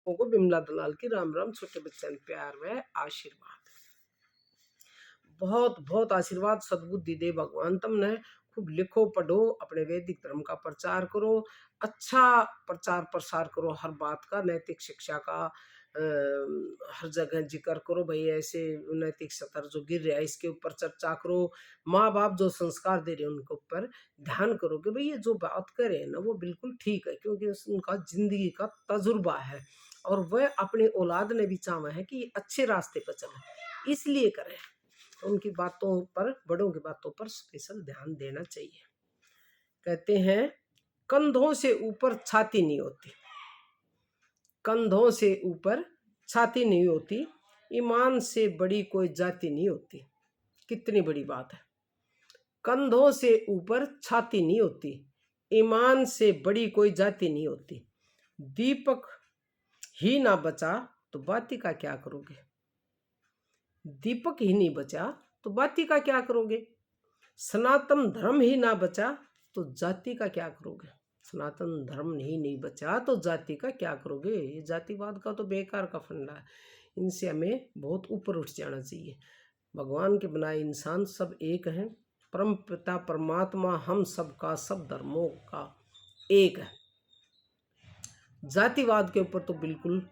को बिमला दलाल की राम राम, छोटे बच्चन प्यार व आशीर्वाद। बहुत बहुत आशीर्वाद सद्बुद्धि दे भगवान तुमने। खूब लिखो पढ़ो, अपने वैदिक धर्म का प्रचार करो, अच्छा प्रचार प्रसार करो, हर बात का नैतिक शिक्षा का हर जगह जिक्र करो भाई। ऐसे नैतिक स्तर जो गिर रहा है इसके ऊपर चर्चा करो। माँ बाप जो संस्कार दे रहे हैं उनके ऊपर ध्यान करो कि भाई ये जो बात कर रहे हैं ना वो बिल्कुल ठीक है, क्योंकि उनका जिंदगी का तजुर्बा है और वह अपनी औलाद ने भी चाहा है कि ये अच्छे रास्ते पर चले, इसलिए करें। तो उनकी बातों पर, बड़ों की बातों पर स्पेशल ध्यान देना चाहिए। कहते हैं कंधों से ऊपर छाती नहीं होती, कंधों से ऊपर छाती नहीं होती, ईमान से बड़ी कोई जाति नहीं होती। कितनी बड़ी बात है। कंधों से ऊपर छाती नहीं होती, ईमान से बड़ी कोई जाति नहीं होती। दीपक ही ना बचा तो बाती का क्या करोगे, दीपक ही नहीं बचा तो बाती का क्या करोगे। सनातन धर्म ही ना बचा तो जाति का क्या करोगे, सनातन धर्म ही नहीं बचा तो जाति का क्या करोगे। ये जातिवाद का तो बेकार का फंडा है, इनसे हमें बहुत ऊपर उठ जाना चाहिए। भगवान के बनाए इंसान सब एक हैं, परम पिता परमात्मा हम सब का, सब धर्मों का एक है। जातिवाद के ऊपर तो बिल्कुल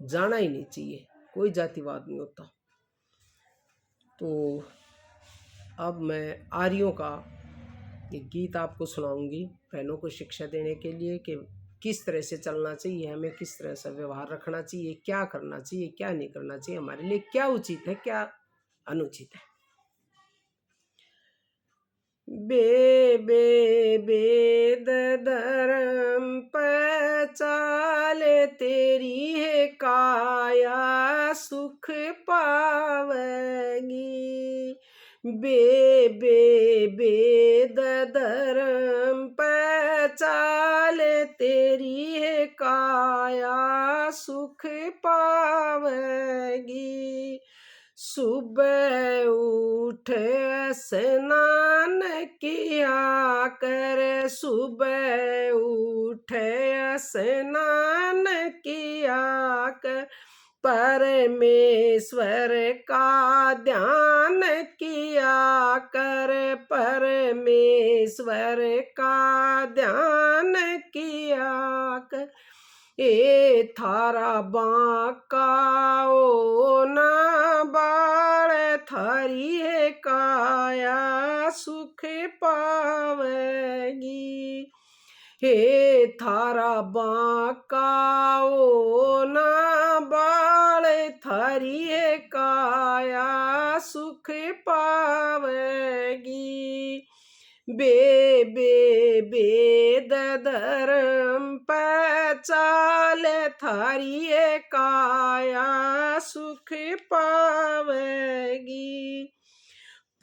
जाना ही नहीं चाहिए, कोई जातिवाद नहीं होता। तो अब मैं आर्यों का एक गीत आपको सुनाऊंगी, बहनों को शिक्षा देने के लिए कि किस तरह से चलना चाहिए, हमें किस तरह से व्यवहार रखना चाहिए, क्या करना चाहिए, क्या नहीं करना चाहिए, हमारे लिए क्या उचित है, क्या अनुचित है। बे बे बेद धर्म पचाले, तेरी है काया सुख पावेगी। बे बे बेद धर्म पचाले, तेरी है काया सुख पावेगी। सुबह उठ स्नान किया कर, सुबह उठ स्नान किया कर, परमेश्वर का ध्यान किया कर, परमेश्वर का ध्यान किया कर। ए थारा बांका ओ ना बाड़, थारी है काया सुख पावेगी। हे थारा बांका ओ ना बाड़, थारी है काया सुख पावेगी। बे बे बेद धर्म पचाल, थारी है काया सुख पावेगी।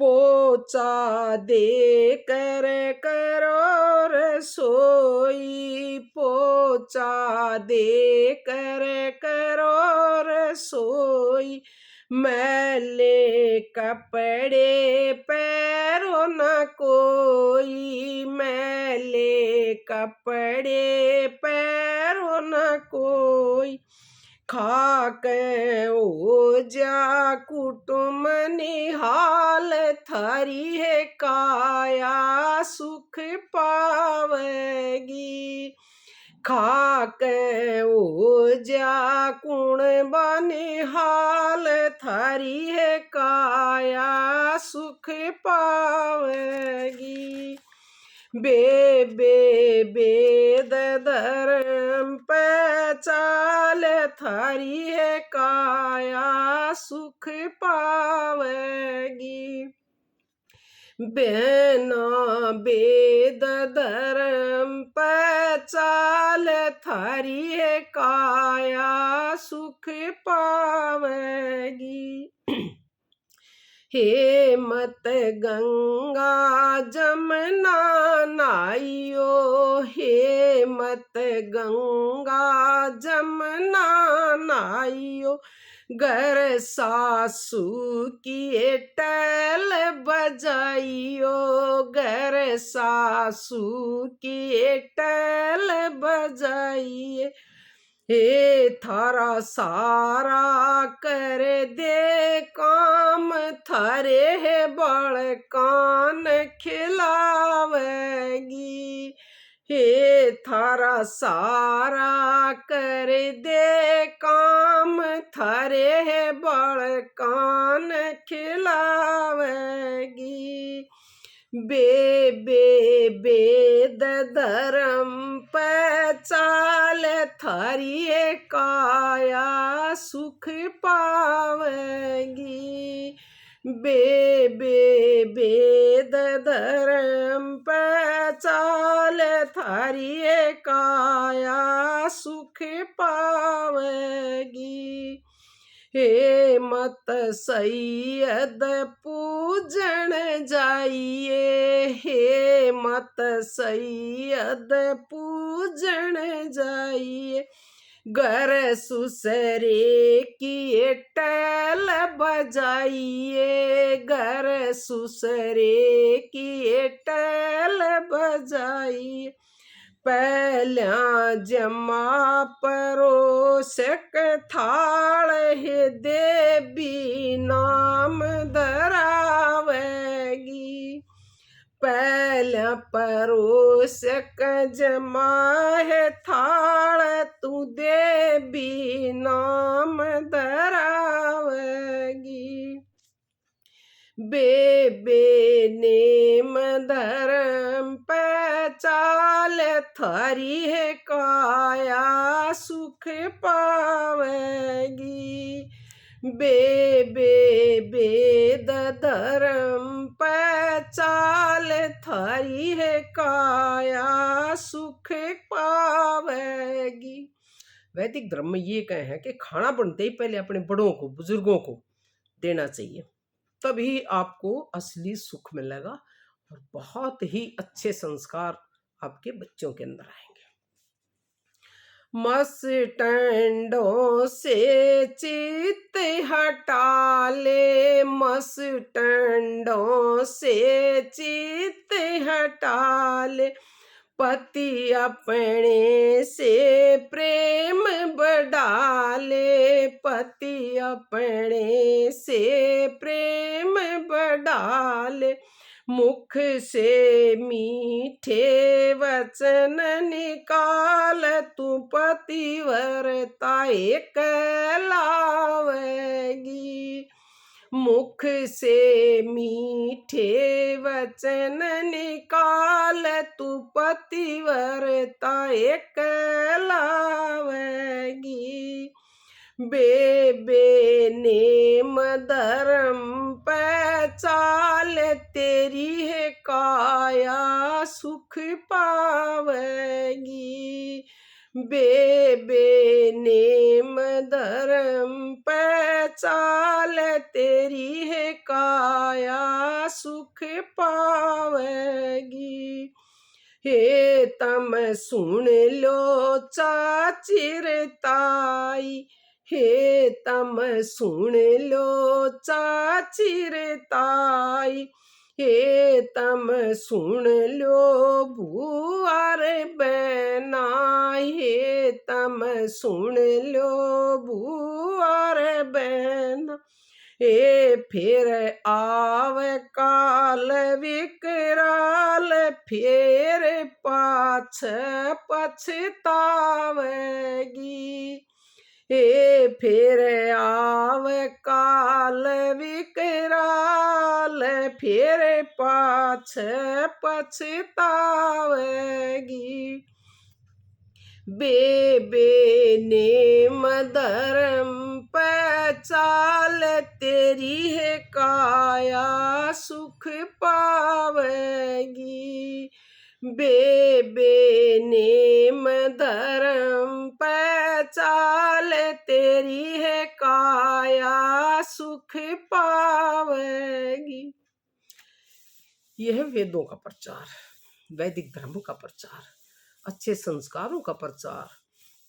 पोचा दे कर करो रसोई, पोचा दे कर करो रसोई, मैले कपड़े पैरो न कोई, मैले कपड़े पैरो न कोई। खाक ओजा कुटुम निहाल, थारी है काया सुख पावेगी। खाक ओजा कुण बनिहाल, थारी है काया सुख पावेगी। बे बे बेद धर्म पचाल, थारी है काया सुख पावेगी। बहना बेद धर्म पचाल, थारी है काया सुख पावेगी। हे मत गंगा जमुना नाइयो, हे मत गंगा जमुना नाइयो, घर सासू की टैल बजाइयो, घर सासू की टैल बजाइए। हे थारा सारा कर दे काम, थारे है बड़ कान खिलावेगी। हे थारा सारा कर दे काम, थारे है बड़ कान खिलावेगी। बे बे बेद धर्म पे चाल, थारी ये काया सुख पावेगी। बे बे बेद धर्म पे चाल, थारी ये काया सुख पावेगी। हे मत सैयद पूजन जाइए, हे मत सैयद पूजन जाइए। घर सुसरे की टैल बजाइए, घर सुसरे की टैल बजाइए। पहल्या जमा परोसक थाल, हे देवी नाम धरावेगी। पहल्या परोसक जमा है थाल, तू देवी नाम धरावेगी। बे बे नेम धर्म पे चाल, थारी है काया सुख पावेगी। बे बे बेद धर्म पे चाल, थारी है काया सुख पावेगी। वैदिक धर्म में ये कहे हैं कि खाना बनते ही पहले अपने बड़ों को, बुजुर्गों को देना चाहिए, तभी आपको असली सुख मिलेगा और बहुत ही अच्छे संस्कार आपके बच्चों के अंदर आएंगे। मस्टंडों से चित्त हटा ले, मस्टंडों से चित्त हटा ले। पति अपने से प्रेम बढ़ा ले, पति अपने से प्रेम बढ़ा ले। मुख से मीठे वचन निकाल, तू पतिव्रता कहलावेगी। मुख से मीठे वचन निकाल, तू पतिव्रता कहलावेगी। बे बे नेम धर्म पे चाल, तेरी है काया सुख पावेगी। बे बे नेम धर्म पे चाल, तेरी है काया सुख पावेगी। हे तम सुन लो चाचिर ताई, हे तम सुन लो चाचिर ताई। हे तम सुन लो भूआर बहना, हे तम सुन लो भूआर बहना। हे फिर आव काल विकराल, फिर पाछ पछतावेगी। हे फिर आव काल विकराल, फिर पाछ पछतावेगी। बे बे नेम धर्म पे चाल, तेरी है काया सुख पावेगी। बे बे नेम धर्म पे चाल, तेरी है काया सुख पावेगी। यह वेदों का प्रचार, वैदिक धर्म का प्रचार, अच्छे संस्कारों का प्रचार,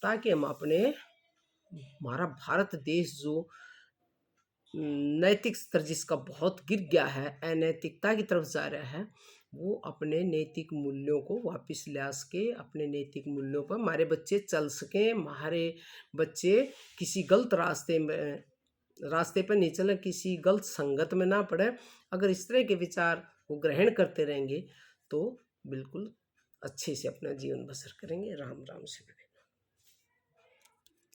ताकि हम अपने, हमारा भारत देश जो नैतिक स्तर जिसका बहुत गिर गया है, अनैतिकता की तरफ जा रहा है, वो अपने नैतिक मूल्यों को वापस ला सके, अपने नैतिक मूल्यों पर हमारे बच्चे चल सकें, हमारे बच्चे किसी गलत रास्ते पर नहीं चले, किसी गलत संगत में ना पड़े। अगर इस तरह के विचार वो ग्रहण करते रहेंगे तो बिल्कुल अच्छे से अपना जीवन बसर करेंगे। राम राम से।